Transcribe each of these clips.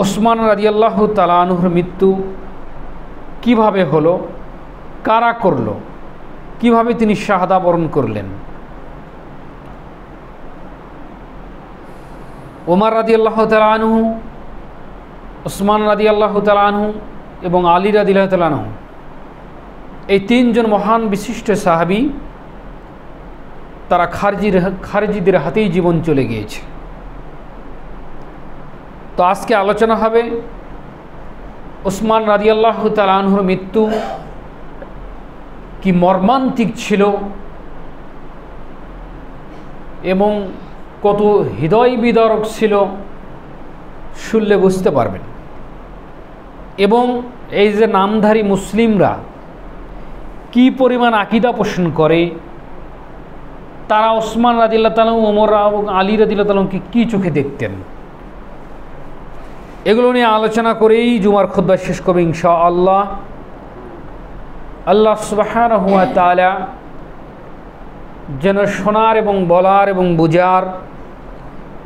ওসমান রাদিয়াল্লাহু তাআলা আনহুর মৃত্যু কিভাবে হলো, কারা করলো, কিভাবে তিনি শাহাদা বরণ করলেন। ওমর রাদিয়াল্লাহু তাআলা আনহু, ওসমান রাদিয়াল্লাহু তাআলা আনহু এবং আলী রাদিয়াল্লাহু তাআলা আনহু, এই তিনজন মহান বিশিষ্ট সাহাবী তারা খারিজিদের হাতেই জীবন চলে গিয়েছে। তো আজকে আলোচনা হবে ওসমান রাদিয়াল্লাহু তাআলা আনহুর মৃত্যু কি মর্মান্তিক ছিল এবং কত হৃদয় বিদারক ছিল, শুনলে বুঝতে পারবেন। এবং এই যে নামধারী মুসলিমরা কি পরিমাণ আকীদা পোষণ করে, তারা ওসমান রাদিয়াল্লাহু তাআলা, ওমর এবং আলী রাদিয়াল্লাহু তাআলা কি চোখে দেখতেন, এগুলো নিয়ে আলোচনা করেই জুমার খুতবা শেষ করব ইনশাআল্লাহ। আল্লাহ সুবহানাহু ওয়া তাআলা যেন শোনার এবং বলার এবং বুঝার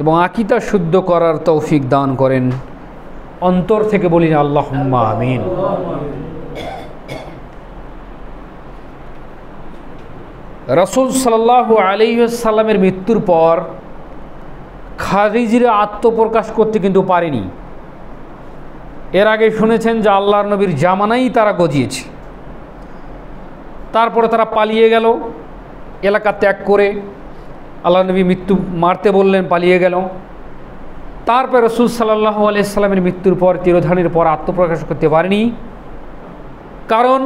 এবং আকীদা শুদ্ধ করার তৌফিক দান করেন। অন্তর থেকে বলি আল্লাহুম্মা আমিন। রাসূল সাল্লাল্লাহু আলাইহি ওয়াসাল্লামের মৃত্যুর পর খারিজিরা আত্মপ্রকাশ করতে কিন্তু পারেনি। এর আগে শুনেছেন যে আল্লাহর নবীর জামানাই তারা গজিয়েছে, তারপরে তারা পালিয়ে গেল, এলাকা ত্যাগ করে আল্লাহর নবী মৃত্যু মারতে বললেন, পালিয়ে গেল। তারপর রাসূল সাল্লাল্লাহু আলাইহি ওয়াসাল্লামের মৃত্যুর পর তিরোধানের পর আত্মপ্রকাশ করতে পারেনি, কারণ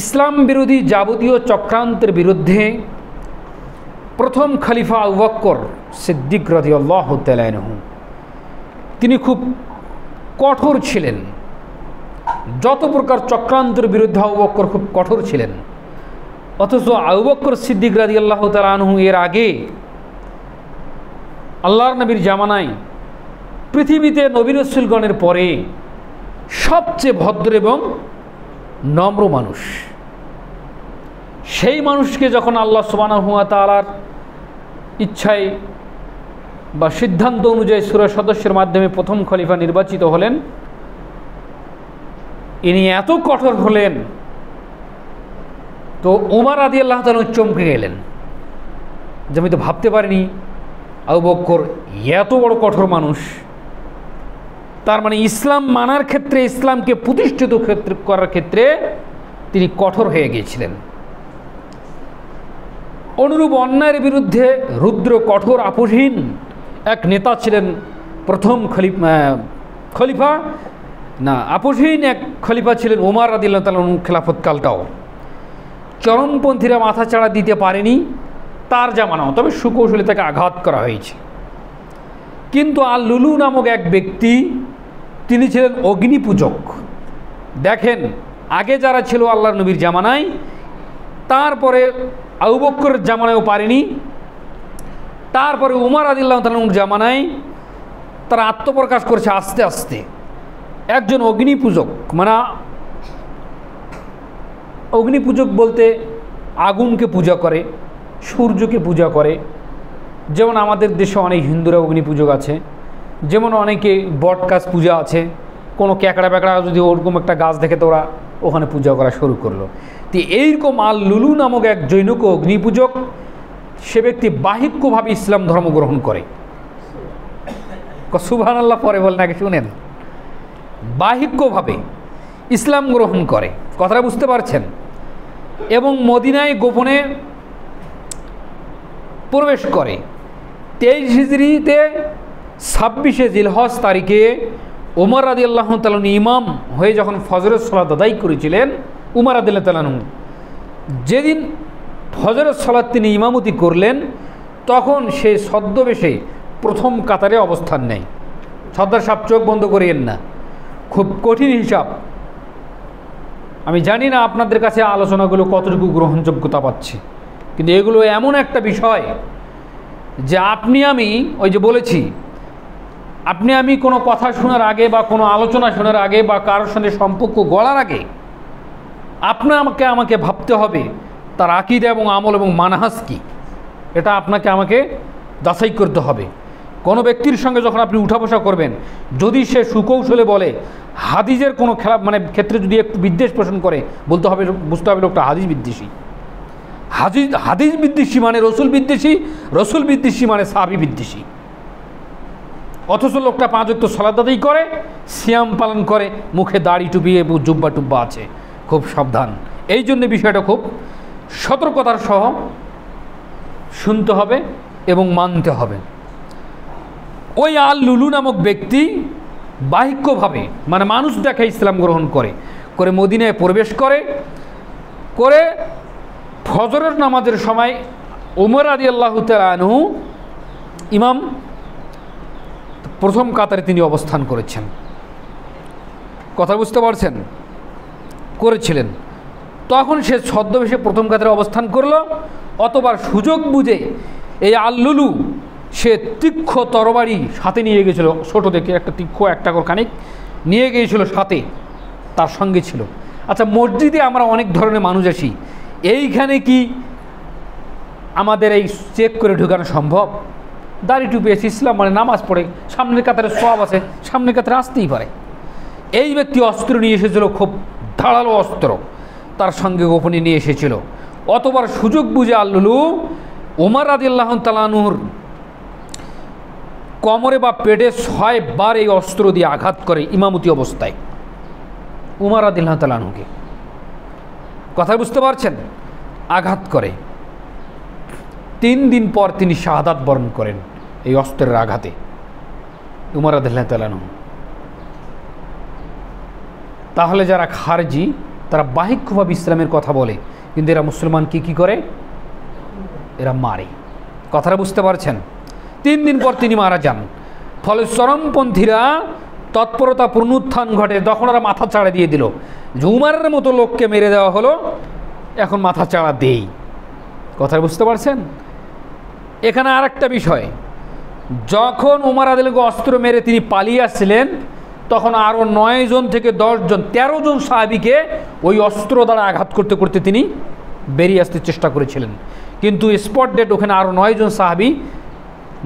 ইসলাম বিরোধী যাবতীয় চক্রান্তের বিরুদ্ধে প্রথম খলিফা আবু বকর সিদ্দিক রাদিয়াল্লাহু তাআলা আনহু তিনি খুব কঠোর ছিলেন। যত প্রকার চক্রান্তের বিরুদ্ধে আবু বকর খুব কঠোর ছিলেন। অথচ আবু বকর সিদ্দিক রাদিয়াল্লাহু তাআলা আনহু এর আগে আল্লাহর নবীর জামানায় পৃথিবীতে নবী রাসূলগণের পরে সবচেয়ে ভদ্র এবং নম্র মানুষ। সেই মানুষকে যখন আল্লাহ সুবহানাহু ওয়া তাআলার ইচ্ছায় বা সিদ্ধান্ত অনুযায়ী সূরা সদস্যের মাধ্যমে প্রথম খলিফা নির্বাচিত হলেন, ইনি এত কঠোর হলেন তো ওমর রাদিয়াল্লাহু তাআলা চমকে গেলেন যে আমি তো ভাবতে পারিনি আবু বকর এত বড় কঠোর মানুষ। তার মানে ইসলাম মানার ক্ষেত্রে, ইসলামকে প্রতিষ্ঠিত করার ক্ষেত্রে তিনি কঠোর হয়ে গিয়েছিলেন। অনুরূপ অন্যায়ের বিরুদ্ধে রুদ্র কঠোর আপোষহীন এক নেতা ছিলেন প্রথম খলিফা না, আপোষহীন এক খলিফা ছিলেন ওমর রাদিয়াল্লাহু তাআলা খেলাফতকালটাও। চরমপন্থীরা মাথা চাড়া দিতে পারেনি তার জামানাও, তবে সুকৌশলে তাকে আঘাত করা হয়েছে। কিন্তু আল লুলু নামক এক ব্যক্তি, তিনি ছিলেন অগ্নিপূজক। দেখেন, আগে যারা ছিল আল্লাহর নবীর জামানায়, তারপরে আবু বকরের জামানায়ও পারেনি, তারপরে উমর রাদিয়াল্লাহু তাআলার জামানায় তারা আত্মপ্রকাশ করছে আস্তে আস্তে। একজন অগ্নিপূজক, মানে অগ্নিপূজক বলতে আগুনকে পূজা করে, সূর্যকে পূজা করে। যেমন আমাদের দেশে অনেক হিন্দুরা অগ্নিপূজক আছে, যেমন অনেকে বট গাছ পূজা আছে। কোনো ক্যাকড়া প্যাকড়া যদি ওরকম একটা গাছ দেখে তো ওরা ওখানে পূজা করা শুরু করলো। তো এইরকম আল লুলু নামক এক জৈনক অগ্নিপূজক, সে ব্যক্তি বাহিক্যভাবে ইসলাম ধর্ম গ্রহণ করে। সুবহানাল্লাহ পরে বলেন, আগে শুনেন। বাহিক্যভাবে ইসলাম গ্রহণ করে, কথাটা বুঝতে পারছেন? এবং মদিনায় গোপনে প্রবেশ করে। 23 হিজরিতে 26শে জিলহজ তারিখে ওমর রাদিয়াল্লাহু তাআলা ইমাম হয়ে যখন ফজরের সালাত আদায় করেছিলেন, উমর রাদিয়াল্লাহু তাআলা যেদিন ফজরের সালাত তিনি ইমামতি করলেন, তখন সে ছদ্মবেশে প্রথম কাতারে অবস্থান নেয়। সর্দার সাহেব চোখ বন্ধ করিয়েন না, খুব কঠিন হিসাব। আমি জানি না আপনাদের কাছে আলোচনাগুলো কতটুকু গ্রহণযোগ্যতা পাচ্ছে, কিন্তু এগুলো এমন একটা বিষয় যে আপনি আমি, ওই যে বলেছি, আপনি আমি কোনো কথা শোনার আগে বা কোনো আলোচনা শোনার আগে বা কারোর সঙ্গে সম্পর্ক গড়ার আগে আমাকে ভাবতে হবে তার আকীদা এবং আমল এবং মানহাজ কি, এটা আপনাকে আমাকে যাচাই করতে হবে। কোনো ব্যক্তির সঙ্গে যখন আপনি উঠা বসা করবেন, যদি সে সুকৌশলে বলে, হাদিসের কোনো খেলা মানে ক্ষেত্রে যদি একটু বিদ্বেষ পোষণ করে, বলতে হবে, বুঝতে হবে লোকটা হাদিস বিদ্বেষী। হাদিস বিদ্বেষী মানে রসুল বিদ্বেষী, রসুল বিদ্বেষী মানে সাহাবী বিদ্বেষী। অথচ লোকটা 5 ওয়াক্ত সালাত আদায় করে, সিয়াম পালন করে, মুখে দাড়ি টুপি এবং জুব্বা টুব্বা আছে। খুব সাবধান। এই জন্য বিষয়টা খুব সতর্কতার সহ শুনতে হবে এবং মানতে হবে। ওই আল লুলু নামক ব্যক্তি বাহিক্যভাবে মানে মানুষ দেখে ইসলাম গ্রহণ করে মদিনায় প্রবেশ করে ফজরের নামাজের সময় ওমর রাদিয়াল্লাহু তাআলা আনহু ইমাম প্রথম কাতারে তিনি অবস্থান করেছেন। কথা বুঝতে পারছেন? করেছিলেন। তখন সে ছদ্মবেশে প্রথম কাতারে অবস্থান করলো। অতবার সুযোগ বুঝে এই আল্লুলু সে তীক্ষ্ণ তরবারি সাথে নিয়ে গিয়েছিল, ছোটো দেখে একটা তীক্ষ্ণ একটা খানিক নিয়ে গিয়েছিল, সাথে তার সঙ্গে ছিল। আচ্ছা, মসজিদে আমরা অনেক ধরনের মানুষ আসি, এইখানে কি আমাদের এই চেক করে ঢুকানো সম্ভব? দাড়ি টুপি এসে ইসলাম মানে নামাজ পড়ে, সামনের কাতারে সওয়াব আছে, সামনের কাতারে আসতেই পারে। এই ব্যক্তি অস্ত্র নিয়ে এসেছিল, খুব ধারালো অস্ত্র তার সঙ্গে গোপনে নিয়ে এসেছিল। অতবার সুযোগ বুঝে আল্লুলু ওমর রাদিয়াল্লাহু তাআলা আনহুর কোমরে বা পেটে 6 বার এই অস্ত্র দিয়ে আঘাত করে ইমামতি অবস্থায় ওমর রাদিয়াল্লাহু তাআলা আনহুকে। কথা বুঝতে পারছেন? আঘাত করে। 3 দিন পর তিনি শাহাদাত বরণ করেন এই অস্ত্রের আঘাতে, ওমর রাদিয়াল্লাহু তাআলা আনহু। তাহলে যারা খারজি তারা বাহিক্যভাবে ইসলামের কথা বলে, কিন্তু এরা মুসলমানকে কী করে? এরা মারে। কথাটা বুঝতে পারছেন? 3 দিন পর তিনি মারা যান। ফলে চরমপন্থীরা তৎপরতা পুনরুত্থান ঘটে। তখন ওরা মাথা চাড়া দিয়ে দিল, যে উমারের মতো লোককে মেরে দেওয়া হলো, এখন মাথা চাড়া দেই। কথা বুঝতে পারছেন? এখানে আর একটা বিষয়, যখন উমার আদিলকে অস্ত্র মেরে তিনি পালিয়ে আসছিলেন, তখন আরও 9 জন থেকে 10 জন 13 জন সাহাবীকে ওই অস্ত্র দ্বারা আঘাত করতে করতে তিনি বেরিয়ে আসতে চেষ্টা করেছিলেন। কিন্তু স্পট ডেট ওখানে আরও 9 জন সাহাবী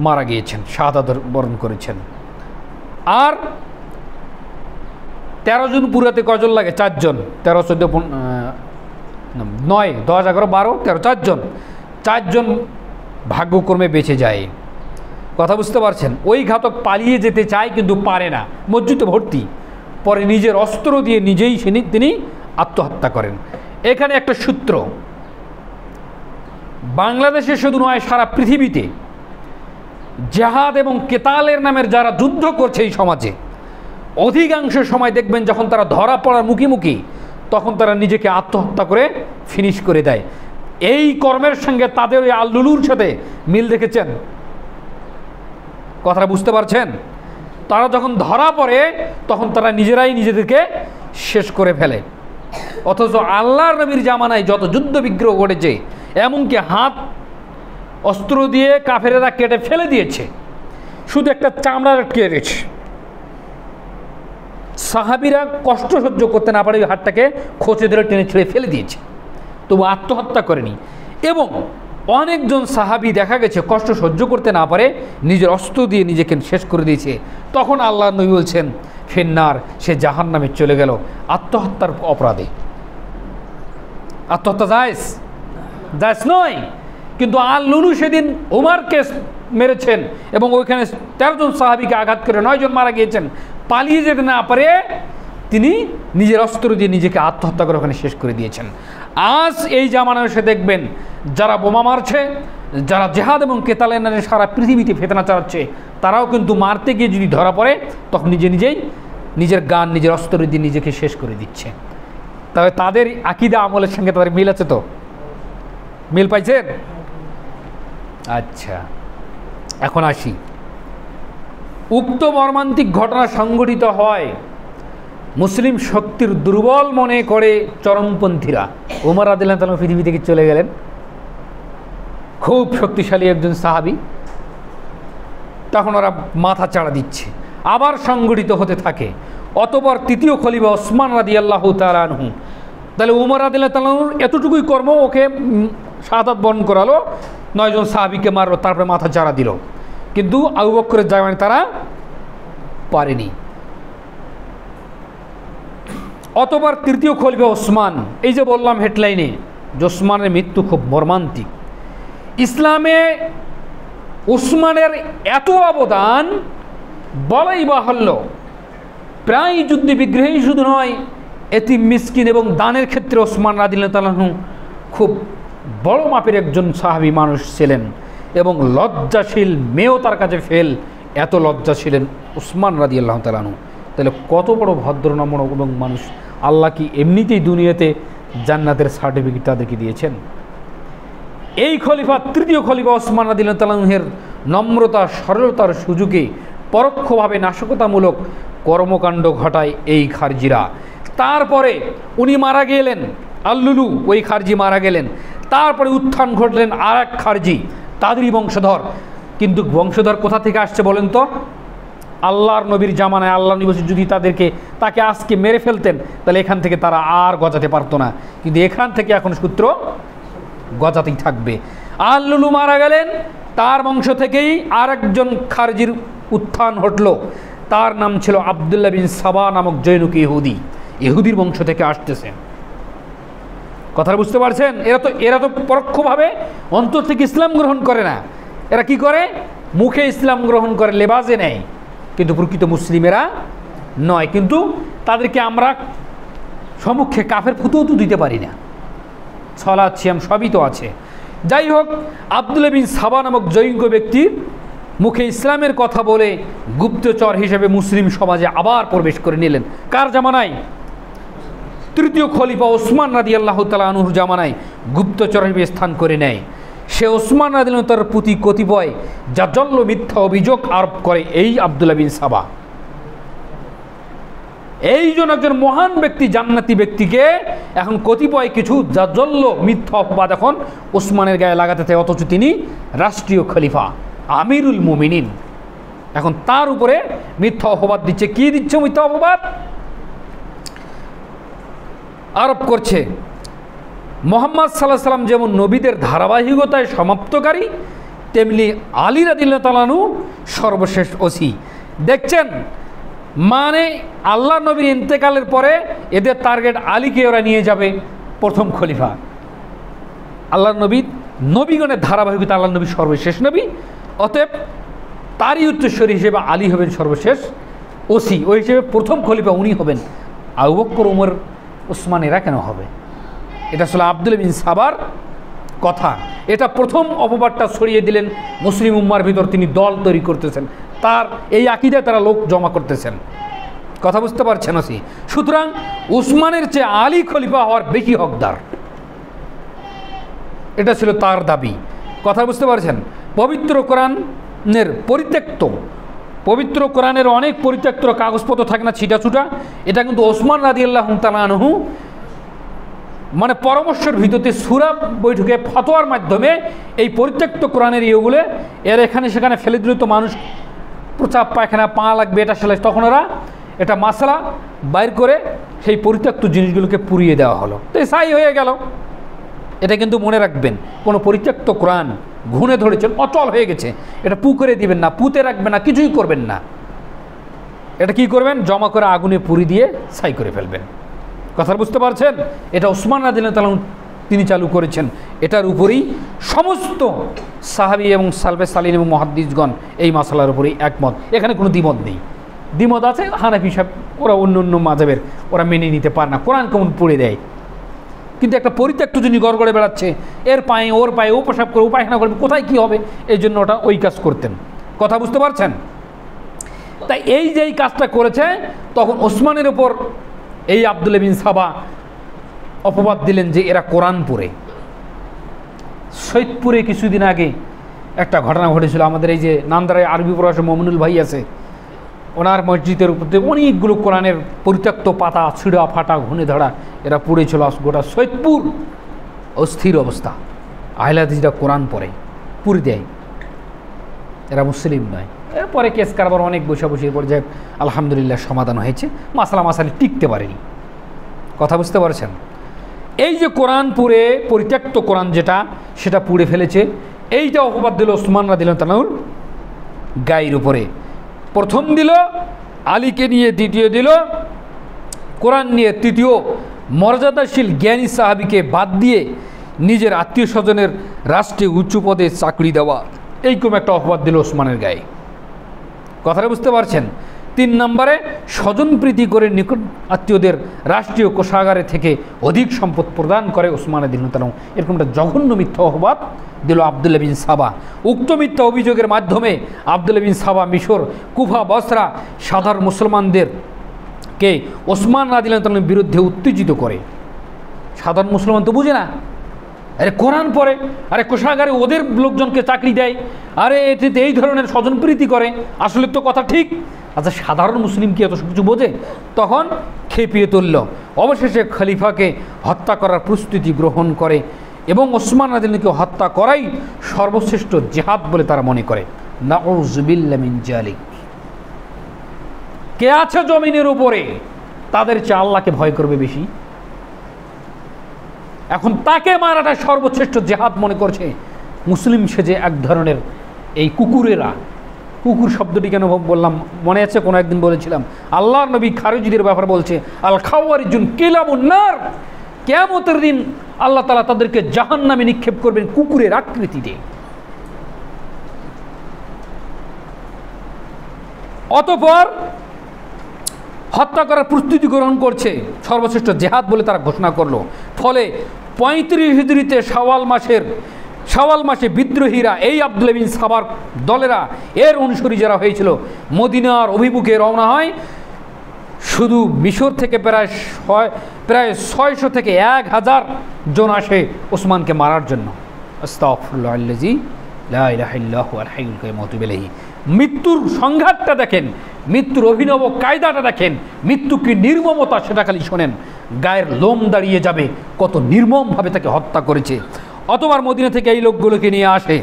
মারা গিয়েছেন, শাহাদাত বরণ করেছেন। আর 13 জন পুরাতে কজন লাগে? 4 জন। 13, 14, 9, 10, 11, 12, 13, 4 জন ভাগ্যক্রমে বেঁচে যায়। কথা বুঝতে পারছেন? ওই ঘাতক পালিয়ে যেতে চায় কিন্তু পারে না, মসজিদে ভর্তি। পরে নিজের অস্ত্র দিয়ে নিজেই তিনি আত্মহত্যা করেন। এখানে একটা সূত্র, বাংলাদেশে শুধু নয় সারা পৃথিবীতে জেহাদ এবং কেতালের নামের যারা যুদ্ধ করছে এই সমাজে, অধিকাংশ সময় দেখবেন যখন তারা ধরা পড়ার মুখোমুখি, তখন তারা নিজেকে আত্মহত্যা করে ফিনিশ করে দেয়। এই কর্মের সঙ্গে তাদের ওই আল্লুলুর সাথে মিল দেখেছেন? কথাটা বুঝতে পারছেন? তারা যখন ধরা পড়ে তখন তারা নিজেরাই নিজেদেরকে শেষ করে ফেলে। অথচ আল্লাহর নবীর জামানায় যত যুদ্ধ বিগ্রহ ঘটেছে, এমনকি হাত অস্ত্র দিয়ে কাফেরেরা কেটে ফেলে দিয়েছে, শুধু একটা চামড়া কেটেছে। সাহাবীরা কষ্ট সহ্য করতে না পারে ওই হাতটাকে খোঁচে ধরে টেনে ছেড়ে ফেলে দিয়েছে, তবু আত্মহত্যা করেনি। এবং অনেকজন সাহাবী দেখা গেছে কষ্ট সহ্য করতে না পারে নিজের অস্ত্র দিয়ে নিজেকে শেষ করে দিয়েছে। তখন আল্লাহ নবী বলছেন, ফিন্নার, সে জাহান্নামে চলে গেল আত্মহত্যার অপরাধে। আত্মহত্যা জায়েজ নয়। কিন্তু আল্লুলু সেদিন ওমরকে মেরেছেন এবং ওইখানে 13 জন সাহাবীকে আঘাত করে 9 জন মারা গিয়েছেন। পালিয়ে যেতে না পারে তিনি নিজের অস্ত্র দিয়ে নিজেকে আত্মহত্যা করে ওখানে শেষ করে দিয়েছেন। আজ এই জামানায় এসে দেখবেন যারা বোমা মারছে, যারা জেহাদ এবং কেতালের নামে সারা পৃথিবীতে ফিতনা চালাচ্ছে, তারাও কিন্তু মারতে গিয়ে যদি ধরা পড়ে তখন নিজেই নিজের গান নিজের অস্ত্র দিয়ে নিজেকে শেষ করে দিচ্ছে। তবে তাদের আকীদা আমলের সঙ্গে তাদের মিল আছে তো? মিল পাইছেন? আচ্ছা, এখন আসি। উক্ত মর্মান্তিক ঘটনা সংঘটিত হয় মুসলিম শক্তির দুর্বল মনে করে চরমপন্থীরা। ওমর রাদিয়াল্লাহু তাআলা পৃথিবী থেকে চলে গেলেন, খুব শক্তিশালী একজন সাহাবী, তখন ওরা মাথা চাড়া দিচ্ছে, আবার সংগঠিত হতে থাকে। অতঃপর তৃতীয় খলিফা ওসমান রাদিয়াল্লাহু তাআলা আনহু, তাহলে ওমর রাদিয়াল্লাহু তাআলার এতটুকুই কর্ম, ওকে শাহাদাত বরণ করালো, 9 জন সাহাবীকে মারলো, তারপরে মাথা চাড়া দিল। কিন্তু আবু বকরের জামানায় তারা পারেনি। অতবার তৃতীয় খলিফা ওসমান, এই যে বললাম হেডলাইনে যে ওসমানের মৃত্যু খুব মর্মান্তিক। ইসলামে ওসমানের এত অবদান বলাই বাহুল্য। প্রায় যুদ্ধ বিগ্রহেই শুধু নয়, এতিম মিসকিন এবং দানের ক্ষেত্রে ওসমান রাদিয়াল্লাহু তাআলা আনহু খুব বড় মাপের একজন সাহাবী মানুষ ছিলেন এবং লজ্জাশীল মেয়েও তার কাছে ফেল, এত লজ্জা ছিলেন ওসমান রাদিয়াল্লাহু তাআলা আনহু। তাহলে কত বড় ভদ্রনম্র এবং মানুষ! আল্লাহ কি এমনিতেই দুনিয়াতে জান্নাতের সার্টিফিকেট তাদেরকে দিয়েছেন? এই খলিফা, তৃতীয় খলিফা ওসমান রাদিয়াল্লাহু তাআলা আনহুর নম্রতা সরলতার সুযোগে পরোক্ষভাবে নাশকতামূলক কর্মকাণ্ড ঘটায় এই খারজিরা। তারপরে উনি মারা গেলেন, আল্লুলু ওই খারজি মারা গেলেন। তারপরে উত্থান ঘটলেন আর এক খারজি, তাদেরই বংশধর। কিন্তু বংশধর কোথা থেকে আসছে বলেন তো? আল্লাহর নবীর জামানায় আল্লাহ নবী যদি তাকে আজকে মেরে ফেলতেন তাহলে এখান থেকে তারা আর গজাতে পারতো না, কিন্তু এখান থেকে এখন সূত্র গজাতেই থাকবে। আল্লুলু মারা গেলেন, তার বংশ থেকেই আর একজন খারজির উত্থান ঘটল। তার নাম ছিল আবদুল্লাহ বিন সাবা নামক জৈনুক ইহুদি, ইহুদির বংশ থেকে আসতেছে। কথা বুঝতে পারছেন? এরা তো পরোক্ষভাবে অন্তর থেকে ইসলাম গ্রহণ করে না। এরা কি করে? মুখে ইসলাম গ্রহণ করে, লেবাজে নেয়, কিন্তু প্রকৃত মুসলিমেরা নয়। কিন্তু তাদেরকে আমরা সম্মুখে কাফের ফুতুও দিতে পারি না, ছলাৎ ছিয়াম সবই তো আছে। যাই হোক, আবদুল্লাহ বিন সাবা নামক জৈন ব্যক্তির মুখে ইসলামের কথা বলে গুপ্তচর হিসেবে মুসলিম সমাজে আবার প্রবেশ করে নিলেন। কার জামানায়? তৃতীয় খলিফা ওসমান রাদিয়াল্লাহু তাআলা আনহুর জামানায় গুপ্তচর হিসেবে স্থান করে নেয়। সে ওসমান রাদিয়াল্লাহু তাআলার প্রতি কতিপয় জাজল্য মিথ্যা অভিযোগ আরোপ করে এই আবদুল্লাহ বিন সাবা। এই জন্য একজন মহান ব্যক্তি, জান্নাতি ব্যক্তিকে এখন কতিপয় কিছু জাজল্য মিথ্যা অপবাদ এখন ওসমানের গায়ে লাগাতে চায়, অথচ তিনি রাষ্ট্রীয় খলিফা, আমিরুল মুমিনিন। এখন তার উপরে মিথ্যা অপবাদ দিচ্ছে। কি দিচ্ছে মিথ্যা অপবাদ? আরোপ করছে মুহাম্মদ সাল্লাল্লাহু আলাইহি ওয়াসাল্লাম যেমন নবীদের ধারাবাহিকতায় সমাপ্তকারী, তেমনি আলী রাদিয়াল্লাহু তাআলা আনহু সর্বশেষ ওসি। দেখছেন, মানে আল্লাহ নবীর ইন্তেকালের পরে এদের টার্গেট আলীকে ওরা নিয়ে যাবে প্রথম খলিফা। আল্লাহ নবীগণের ধারাবাহিকতা, আল্লাহ নবী সর্বশেষ নবী, অতএব তারই উত্তরসূরি হিসেবে আলী হবেন সর্বশেষ ওসি। ওই হিসেবে প্রথম খলিফা উনি হবেন। আবু বকর, ওমর, ওসমান এরা কেন হবে? এটা আসলে আবদুল্লাহ বিন সাবার কথা। এটা প্রথম অপবাদটা ছড়িয়ে দিলেন মুসলিম উম্মার ভিতর। তিনি দল তৈরি করতেছেন, তার এই আকীদায় তারা লোক জমা করতেছেন। কথা বুঝতে পারছেন? সুতরাং উসমানের চেয়ে আলী খলিফা হওয়ার বেশি হকদার, এটা ছিল তার দাবি। কথা বুঝতে পারছেন? পবিত্র কোরআনের অনেক পরিত্যক্ত কাগজপত্র থাকে না, ছিটাছুটা, এটা কিন্তু ওসমান রাদিয়াল্লাহু তাআলা আনহু মানে পরামর্শের ভিত্তিতে সূরা বৈঠকে ফতোয়ার মাধ্যমে এই পরিত্যক্ত কোরআনের ইয়েগুলো এর এখানে সেখানে ফেলে দিল, তো মানুষ প্রচাপ পায়খানা পা লাগবে, এটা সেলাই, তখন ওরা এটা মাসলা বাইর করে সেই পরিত্যক্ত জিনিসগুলোকে পুড়িয়ে দেওয়া হলো, তো সাই হয়ে গেল। এটা কিন্তু মনে রাখবেন, কোনো পরিত্যক্ত কোরআন ঘুণে ধরেছেন, অচল হয়ে গেছে, এটা পুকুরে দিবেন না, পুঁতে রাখবেন না, কিছুই করবেন না। এটা কি করবেন? জমা করে আগুনে পুড়ি দিয়ে ছাই করে ফেলবেন। কথা বুঝতে পারছেন? এটা ওসমান রাদিয়াল্লাহু তাআলা তিনি চালু করেছেন। এটার উপরেই সমস্ত সাহাবী এবং সালফে সালিন এবং মুহাদ্দিসগণ এই মাসালার উপরেই একমত। এখানে কোনো দ্বিমত নেই। দ্বিমত আছে হানাফি সাহেব, ওরা অন্য মাযহাবের, ওরা মেনে নিতে পারে না, কোরআন কেমন পড়ে দেয়। কিন্তু একটা পরিত্যক্ত যিনি গড়গড়ে বেড়াচ্ছে, এর পায়ে ওর পায়ে ও প্রসাব করে, ও পায়খানা করবে, কোথায় কী হবে, এই জন্য ওটা ওই কাজ করতেন। কথা বুঝতে পারছেন? তাই এই যে এই কাজটা করেছে, তখন ওসমানের ওপর এই আবদুল্লাহ বিন সাবা অপবাদ দিলেন যে এরা কোরআন পড়ে। সৈয়দপুরে কিছুদিন আগে একটা ঘটনা ঘটেছিল। আমাদের এই যে নান্দারায় আরবি প্রভাষক মমিনুল ভাই আছে, ওনার মসজিদের উপর অনেকগুলো কোরআনের পরিত্যক্ত পাতা, ছিঁড়া ফাটা ঘুণে ধরা এরা পড়েছিল। গোটা সৈয়দপুর অস্থির অবস্থা। আহলে হাদিসরা কোরআন পড়ে, পুরি দেয়, এরা মুসলিম নয়। এরপরে কেস কারবার অনেক বসাবসির পর যায়, আলহামদুলিল্লাহ সমাধান হয়েছে, মাসালি টিকতে পারেনি। কথা বুঝতে পারছেন? এই যে কোরআন পুড়ে, পরিত্যক্ত কোরআন যেটা, সেটা পুড়ে ফেলেছে, এইটা অপবাদ দিল ওসমান রাদিয়াল্লাহু তাআলা গায়ের উপরে। প্রথম দিল আলীকে নিয়ে, দ্বিতীয় দিল কোরআন নিয়ে, তৃতীয় মর্যাদাশীল জ্ঞানী সাহাবীকে বাদ দিয়ে নিজের আত্মীয় স্বজনের রাষ্ট্রে উচ্চ পদে চাকরি দেওয়া, এইরকম একটা অপবাদ দিল ওসমানের গায়ে। কথাটা বুঝতে পারছেন? 3 নম্বরে স্বজনপ্রীতি করে নিকট আত্মীয়দের রাষ্ট্রীয় কোষাগারে থেকে অধিক সম্পদ প্রদান করে ওসমান রাদিয়াল্লাহু, এরকম একটা জঘন্য মিথ্যা অপবাদ দিল আব্দুল্লাহ বিন সাবা। উক্ত মিথ্যা অভিযোগের মাধ্যমে আব্দুল্লাহ বিন সাবা মিশর, কুফা, বসরা সাধারণ মুসলমানদেরকে ওসমান রাদিয়াল্লাহু বিরুদ্ধে উত্তেজিত করে। সাধারণ মুসলমান তো বুঝে না, আরে কোরআন পড়ে, আরে কোষাগারে ওদের লোকজনকে চাকরি দেয়, আরে এটিতে এই ধরনের স্বজনপ্রীতি করে, আসলে তো কথা ঠিক। আচ্ছা, সাধারণ মুসলিম কি এত কিছু বোঝে? তখন খেপিয়ে তুলল। অবশেষে খলিফাকে হত্যা করার প্রস্তুতি গ্রহণ করে এবং ওসমান রাদিয়াল্লাহুকে হত্যা করাই সর্বশ্রেষ্ঠ জিহাদ বলে তারা মনে করে। নাউযুবিল্লাহি মিন যালিক। কে আছে জমিনের উপরে তাদের চেয়ে আল্লাহকে ভয় করবে বেশি? এখন তাকে মারাটা সর্বশ্রেষ্ঠ জিহাদ মনে করছে মুসলিম সেজে এক ধরনের এই কুকুরেরা। কুকুর শব্দটি কেন বললাম মনে আছে? কোনো একদিন বলেছিলাম আল্লাহর নবী খারিজিদের ব্যাপারে বলছে, আল খাওয়ারিজুন কিলাবুন নার, কিয়ামতের দিন আল্লাহ তাআলা তাদেরকে জাহান্নামে নিক্ষেপ করবেন কুকুরের আকৃতিতে। অতঃপর হত্যা করার প্রস্তুতি গ্রহণ করছে, সর্বশ্রেষ্ঠ জেহাদ বলে তারা ঘোষণা করলো। ফলে 35 হিজরিতে শাওয়াল মাসে বিদ্রোহীরা, এই আব্দুল্লাহ বিন সাবার দলেরা, এর অনুসারী যারা হয়েছিল, মদিনার অভিমুখে রওনা হয়। শুধু মিশর থেকে প্রায় 600 থেকে 1000 জন আসে ওসমানকে মারার জন্য। আস্তাগফিরুল্লাহাল্লাযী লা ইলাহা ইল্লা হুয়াল হাইয়ুল কাইয়্যুম বিহি। মৃত্যুর সংঘাতটা দেখেন, মৃত্যুর অভিনব কায়দাটা দেখেন, মৃত্যু কি নির্মমতা সেটা খালি শোনেন, গায়ের লোম দাঁড়িয়ে যাবে কত নির্মমভাবে তাকে হত্যা করেছে। অতবার মদিনা থেকে এই লোকগুলোকে নিয়ে আসে।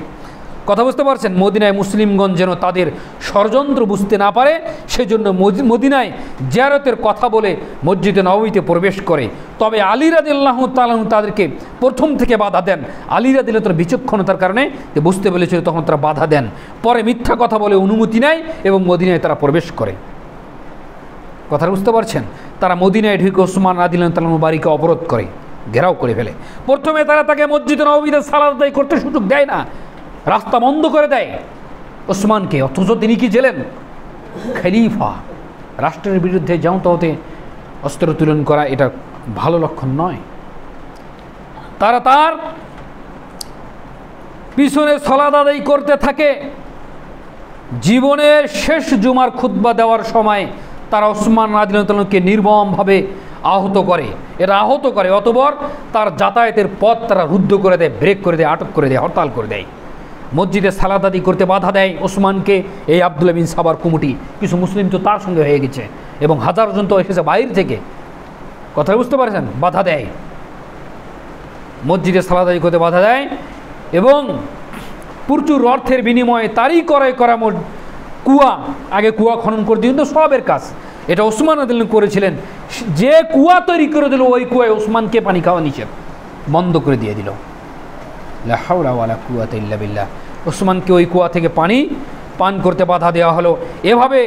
কথা বুঝতে পারছেন? মদিনায় মুসলিমগণ যেন তাদের ষড়যন্ত্র বুঝতে না পারে, সেজন্য মদিনায় জিয়ারতের কথা বলে মসজিদে নববীতে প্রবেশ করে। তবে আলী রাদিয়াল্লাহু তাআলা তাদেরকে প্রথম থেকে বাধা দেন। আলী রাদিয়াল্লাহু তাআলা বিচক্ষণতার কারণে বুঝতে পেরেছিল, তখন তারা বাধা দেন। পরে মিথ্যা কথা বলে অনুমতি নেয় এবং মদিনায় তারা প্রবেশ করে। কথা বুঝতে পারছেন? তারা মদিনায় ঢুকে ওসমান রাদিয়াল্লাহু তাআলার বাড়িকে অবরোধ করে, ঘেরাও করে ফেলে। প্রথমে তারা তাকে মসজিদে নববীতে সালাত আদায় করতে সুযোগ দেয় না, রাস্তা বন্ধ করে দেয় ওসমানকে। অথচ তিনি কি ছিলেন? খলিফা। রাষ্ট্রের বিরুদ্ধে জামাত হতে অস্ত্র উত্তোলন করা এটা ভালো লক্ষণ নয়। তারা তার পিছনে সালাত আদায় করতে থাকে। জীবনের শেষ জুমার খুতবা দেওয়ার সময় তারা ওসমান রাদিয়াল্লাহু তাআলাকে নির্মমভাবে আহত করে। এরা আহত করে, অতঃপর তার যাতায়াতের পথ তারা রুদ্ধ করে দেয়, ব্রেক করে দেয়, আটক করে দেয়, হরতাল করে দেয়। মসজিদে সালাত আদায় করতে বাধা দেয় ওসমানকে এই আব্দুল্লাহ বিন সাবার কুমুটি। কিছু মুসলিম তো তার সঙ্গে হয়ে গেছে এবং হাজার জন তো এসেছে বাইরে থেকে। কথা বুঝতে পারছেন? বাধা দেয়, মসজিদে সালাত আদায় করতে বাধা দেয় এবং প্রচুর অর্থের বিনিময়ে তারই ক্রয় করা কুয়া, আগে কুয়া খনন করে দিন তো সবের কাজ, এটা ওসমান রাদিয়াল্লাহু করেছিলেন। যে কুয়া তৈরি করে দিল ওই কুয়ায় ওসমানকে পানি খাওয়া নিষেধ, বন্ধ করে দিয়ে দিল। লা হাওলা ওয়ালা কুওয়াতা ইল্লা বিল্লাহ। ওসমানকে ওই কুয়া থেকে পানি পান করতে বাধা দেওয়া হলো। এভাবে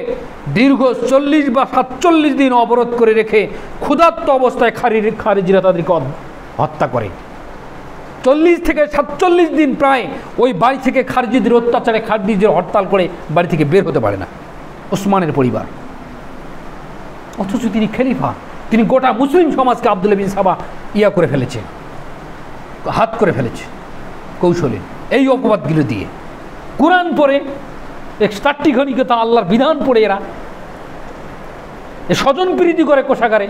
দীর্ঘ 40 বা 47 দিন অবরোধ করে রেখে ক্ষুধার্ত অবস্থায় খারিজিরা তাদেরকে হত্যা করে। 40 থেকে 47 দিন প্রায় ওই বাড়ি থেকে খারিজিদের অত্যাচারে খারিজিদের হরতাল করে বাড়ি থেকে বের হতে পারে না ওসমানের পরিবার। অথচ তিনি খলিফা, তিনি গোটা মুসলিম সমাজকে আব্দুল্লাহ বিন সাবা করে ফেলেছে, হাত করে ফেলেছে কৌশলে এই অপবাদগুলো দিয়ে। কোরআন পড়ে, এক স্টাট্টিঘনিকতা আল্লাহর বিধান পড়ে এরা স্বজন প্রীতি করে কোষাগারে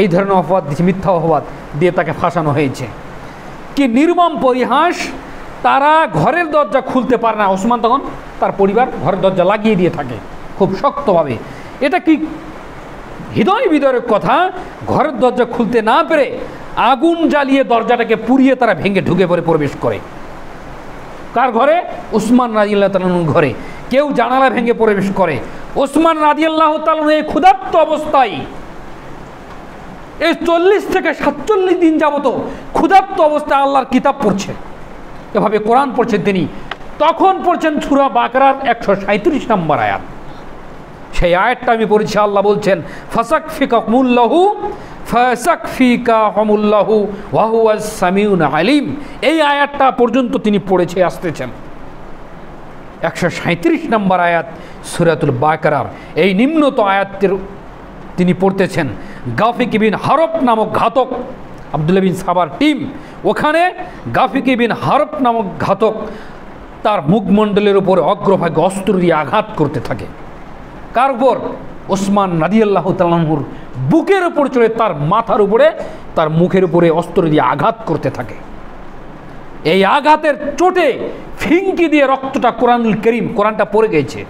এই ধরনের অপবাদ দিচ্ছে, মিথ্যা অপবাদ দিয়ে তাকে ফাঁসানো হয়েছে। কি নির্মম পরিহাস! তারা ঘরের দরজা খুলতে পারে না। ওসমান তখন তার পরিবার ঘরের দরজা লাগিয়ে দিয়ে থাকে খুব শক্তভাবে। এটা কি হৃদয় বিদারক কথা! ঘরের দরজা খুলতে না পেরে আগুন জ্বালিয়ে দরজাটাকে পুড়িয়ে তারা ভেঙে ঢুকে পড়ে প্রবেশ করে। কার ঘরে? ওসমান রাদিয়াল্লাহু তাআলার ঘরে। কেউ জানালা ভেঙে প্রবেশ করে। ওসমান রাদিয়াল্লাহু তাআলা এই ক্ষুধার্ত অবস্থায় এই 40 থেকে 47 দিন যাবত ক্ষুধার্ত অবস্থায় আল্লাহর কিতাব পড়ছে, এভাবে কোরআন পড়ছেন তিনি। তখন পড়ছেন সূরা বাকারার 137 নম্বর আয়াত। সেই আয়াতটা আমি পড়েছি। আল্লাহ বলছেন ফাসাকফিকাহুমুল্লাহু ফাসাকফিকাহুমুল্লাহু ওয়া হুয়াস সামিউল আলিম। এই আয়াতটা পর্যন্ত তিনি পড়েছে আসতেছেন। 137 নম্বর আয়াত সূরাতুল বাকারার এই নিম্নত আয়াতের তিনি পড়তেছেন। গাফিক বিন হারব নামক ঘাতক, আব্দুল্লাহ বিন সাবার টিম, ওখানে গাফিক বিন হারব নামক ঘাতক তার মুখমণ্ডলের উপরে অগ্রভাগে অস্ত্র দিয়ে আঘাত করতে থাকে। কার উপর? ওসমান রাদিয়াল্লাহু তাআলা আনহুর বুকের উপর চড়ে তার মাথার উপরে, তার মুখের উপরে অস্ত্র দিয়ে আঘাত করতে থাকে। এই আঘাতের চোটে ফিঙ্কি দিয়ে রক্তটা কোরআনুল কারীম, কোরআনটা পড়ে গেছে।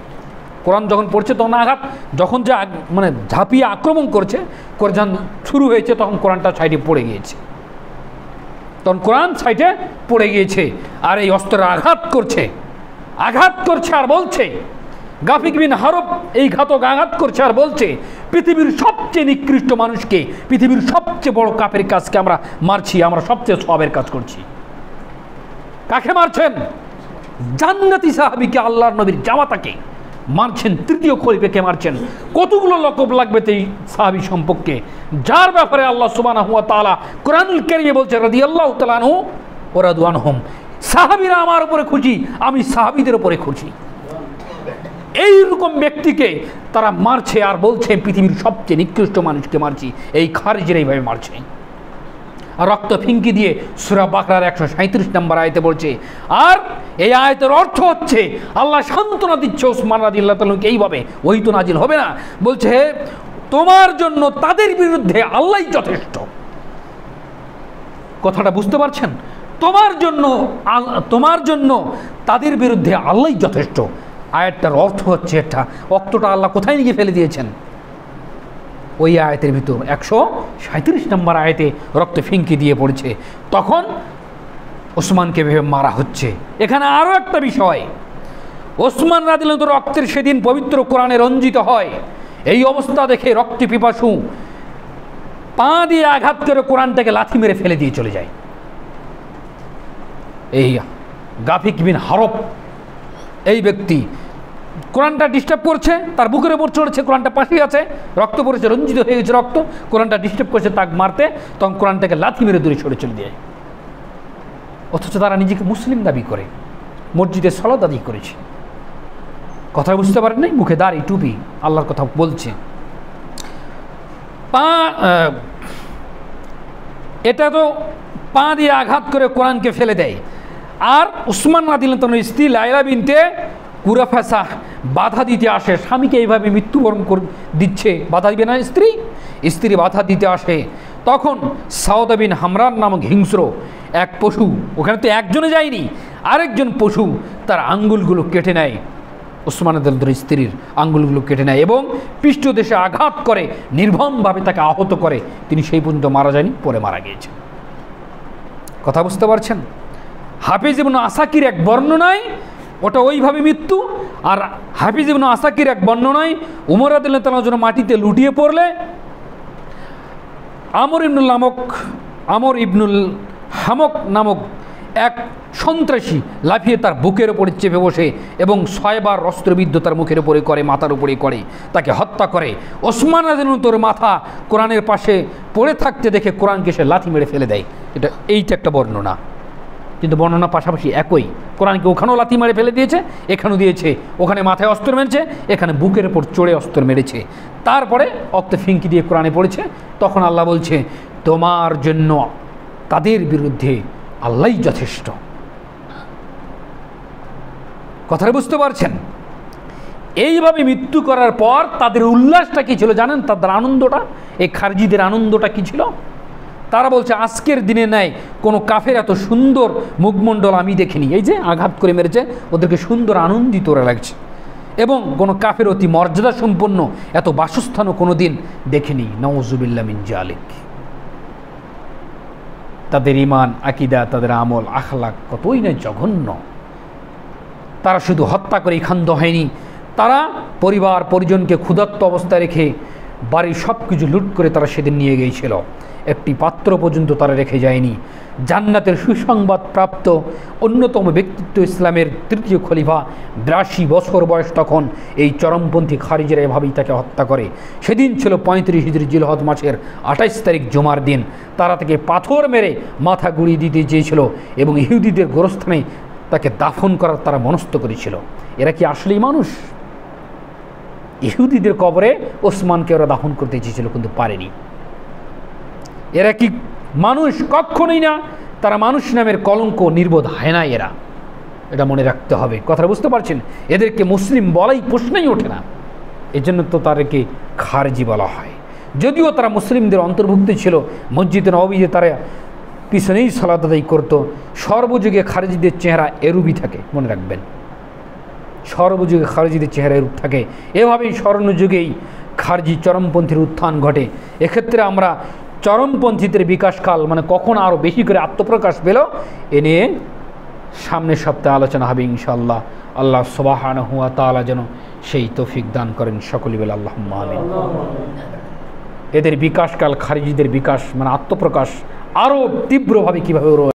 কোরআন যখন পড়ছে তখন আঘাত, যখন যে মানে ঝাঁপিয়ে আক্রমণ করছে, যখন শুরু হয়েছে তখন কোরআনটা সাইডে পড়ে গিয়েছে, তখন কোরআন সাইডে পড়ে গিয়েছে। আর এই অস্ত্রের আঘাত করছে আর বলছে, গাফিক বিন হারব এই ঘাতক আঘাত করছে আর বলছে, পৃথিবীর সবচেয়ে নিকৃষ্ট মানুষকে, পৃথিবীর সবচেয়ে বড় কাফের কাজকে আমরা মারছি, আমরা সবচেয়ে সওয়াবের কাজ করছি। কাকে মারছেন? জান্নাতি সাহাবীকে, আল্লাহর নবীর জামাতাকে মারছেন, তৃতীয় খলিফাকে মারছেন। কতগুলো লকব লাগবে এই সাহাবী সম্পর্কে, যার ব্যাপারে আল্লাহ সুবহানাহু ওয়া তাআলা কোরআনুল কারীমে বলছে রাদিয়াল্লাহু তাআলা আনহু ওয়া রাদু আনহুম, সাহাবীরা আমার উপরে খুশি, আমি সাহাবীদের উপরে খুশি। এইরকম ব্যক্তিকে তারা মারছে আর বলছে পৃথিবীর সবচেয়ে নিকৃষ্ট মানুষকে মারছি। এই খারিজিরা এইভাবে মারছে আর রক্ত ফিঙ্কি দিয়ে সূরা বাকারার 137 নম্বর আয়াতে বলছে। আর এই আয়াতের অর্থ হচ্ছে আল্লাহ সান্ত্বনা দিচ্ছে ওসমান রাদিয়াল্লাহু তাআলাকে এইভাবে, ওই তো নাজিল হবে না, বলছে তোমার জন্য তাদের বিরুদ্ধে আল্লাহই যথেষ্ট। কথাটা বুঝতে পারছেন? তোমার জন্য তাদের বিরুদ্ধে আল্লাহই যথেষ্ট। আয়াতটার অর্থ হচ্ছে এটা। অর্থটা আল্লাহ কোথায় নিয়ে ফেলে দিয়েছেন? ওই আয়াতের ভিতর 137 নম্বর আয়াতে রক্ত ফিঙ্কি দিয়ে পড়েছে। তখন ওসমানকে ভেবে মারা হচ্ছে। এখানে আরও একটা বিষয়, ওসমান রাদিয়াল্লাহু তাআলা রক্তের সেদিন পবিত্র কোরআনে রঞ্জিত হয়। এই অবস্থা দেখে রক্ত পিপাসু পা দিয়ে আঘাত করে কোরআনটাকে লাথি মেরে ফেলে দিয়ে চলে যায়। এই গাফিক বিন হারব এই ব্যক্তি কোরআনটা ডিস্টার্ব করছে, তার বুকের উপর চড়ছে, কোরআনটা পাশে আছে, রক্ত পড়েছে, রঞ্জিত হয়ে গেছে রক্ত, কোরআনটা ডিস্টার্ব করছে তাকে মারতে, তখন কোরআনটাকে লাথি মেরে দূরে সরে চলে যায়। অথচ তারা নিজেকে মুসলিম দাবি করে, মসজিদে সালাত আদায় করেছে। কথা বুঝতে পারেন নাই? মুখে দাড়ি টুপি, আল্লাহর কথা বলছে। এটা তো পা দিয়ে আঘাত করে কোরআনকে ফেলে দেয়। আর উসমান রাদিয়াল্লাহু তাআলার স্ত্রী লায়লা বিনতে কুরাফাসা বাধা দিতে আসে, স্বামীকে এইভাবে মৃত্যুবরণ দিচ্ছে, বাধা দিবে না স্ত্রী বাধা দিতে আসে। তখন সাউদা বিন হামরান নামক হিংস্র এক পশু, ওখানে তো একজনে যায়নি, আরেকজন পশু তার আঙ্গুলগুলো কেটে নেয়, উসমান রাদিয়াল্লাহু তাআলার স্ত্রীর আঙ্গুলগুলো কেটে নেয় এবং পৃষ্ঠদেশে আঘাত করে নির্মমভাবে তাকে আহত করে। তিনি সেই পর্যন্ত মারা যায়নি, পরে মারা গিয়েছেন। কথা বুঝতে পারছেন? হাফিজ ইবনে আসাকির এক বর্ণনায় ওটা ওইভাবে মৃত্যু। আর হাফিজ ইবনে আসাকির এক বর্ণনায় উমর রাদিয়াল্লাহু তাআলার জন্য মাটিতে লুটিয়ে পড়লে আমর ইবনুল হামক নামক এক সন্ত্রাসী লাফিয়ে তার বুকের ওপরে চেপে বসে এবং 6 বার অস্ত্রবিদ্ধ তার মুখের উপরে করে, মাথার উপরে করে, তাকে হত্যা করে। ওসমান রাদিয়াল্লাহু তাআলার মাথা কোরআনের পাশে পড়ে থাকতে দেখে কোরআনকে সে লাথি মেরে ফেলে দেয়। এইটা একটা বর্ণনা, কিন্তু বর্ণনা পাশাপাশি একই। কোরআনকে ওখানেও লাথি মেরে ফেলে দিয়েছে, এখানেও দিয়েছে। ওখানে মাথায় অস্ত্র মেরেছে, এখানে বুকের ওপর চড়ে অস্ত্র মেরেছে। তারপরে রক্ত ফিঙ্কি দিয়ে কোরআনে পড়েছে। তখন আল্লাহ বলছে তোমার জন্য তাদের বিরুদ্ধে আল্লাহই যথেষ্ট। কথাটা বুঝতে পারছেন? এইভাবে মৃত্যু করার পর তাদের উল্লাসটা কী ছিল জানেন? তাদের আনন্দটা, এই খারজিদের আনন্দটা কী ছিল? তারা বলছে আজকের দিনে নেয় কোনো কাফের এত সুন্দর মুখমণ্ডল আমি দেখিনি। এই যে আঘাত করে মেরেছে, ওদেরকে সুন্দর আনন্দিত ওরা লাগছে। এবং কোনো কাফের অতি মর্যাদা সম্পন্ন এত বাসস্থানও কোনো দিন দেখেনি। নাউজুবিল্লাহ মিন জালিক। তাদের ঈমান, আকীদা, তাদের আমল, আখলাক কতই না জঘন্য। তারা শুধু হত্যা করেই ক্ষান্ত হয়নি, তারা পরিবার পরিজনকে ক্ষুধার্ত অবস্থায় রেখে বাড়ির সব কিছু লুট করে তারা সেদিন নিয়ে গিয়েছিল। একটি পাত্র পর্যন্ত তারা রেখে যায়নি। জান্নাতের সুসংবাদ প্রাপ্ত অন্যতম ব্যক্তিত্ব ইসলামের তৃতীয় খলিফা, ৮২ বছর বয়স তখন। এই চরমপন্থী খারিজিরা এভাবেই তাকে হত্যা করে। সেদিন ছিল ৩৫ হিজরি জিলহজ মাসের ২৮ তারিখ জুমার দিন। তারা তাকে পাথর মেরে মাথা গুঁড়িয়ে দিতে চেয়েছিল এবং ইহুদিদের গোরস্থানে তাকে দাফন করার তারা মনস্থ করেছিল। এরা কি আসলেই মানুষ? ইহুদিদের কবরে ওসমানকে ওরা দাফন করতে চেয়েছিল, কিন্তু পারেনি। এরা কি মানুষ? কখনোই না। তারা মানুষ নামের কলঙ্ক, নির্বোধ হায়না এরা। এটা মনে রাখতে হবে। কথা বুঝতে পারছেন? এদেরকে মুসলিম বলাই প্রশ্নই ওঠে না। এজন্য তো তাদেরকে খারজি বলা হয়। যদিও তারা মুসলিমদের অন্তর্ভুক্ত ছিল, মসজিদে নববীতে তারা পিছনেই সালাত আদায় করত। সর্বযুগে খারজিদের চেহারা এরূপই থাকে, মনে রাখবেন। সর্বযুগে খারজিদের চেহারা এরূপ থাকে। এভাবেই স্বর্ণযুগেই খারজি চরমপন্থীর উত্থান ঘটে। এক্ষেত্রে আমরা চরমপন্থীদের বিকাশকাল মানে কখন আরও বেশি করে আত্মপ্রকাশ পেল এ নিয়ে সামনের সপ্তাহে আলোচনা হবে ইনশাআল্লাহ। আল্লাহ সুবহানাহু ওয়া তাআলা যেন সেই তৌফিক দান করেন সকলে বলে আল্লাহুম্মা আমিন। এদের বিকাশকাল, খারিজিদের বিকাশ মানে আত্মপ্রকাশ আরও তীব্রভাবে কীভাবে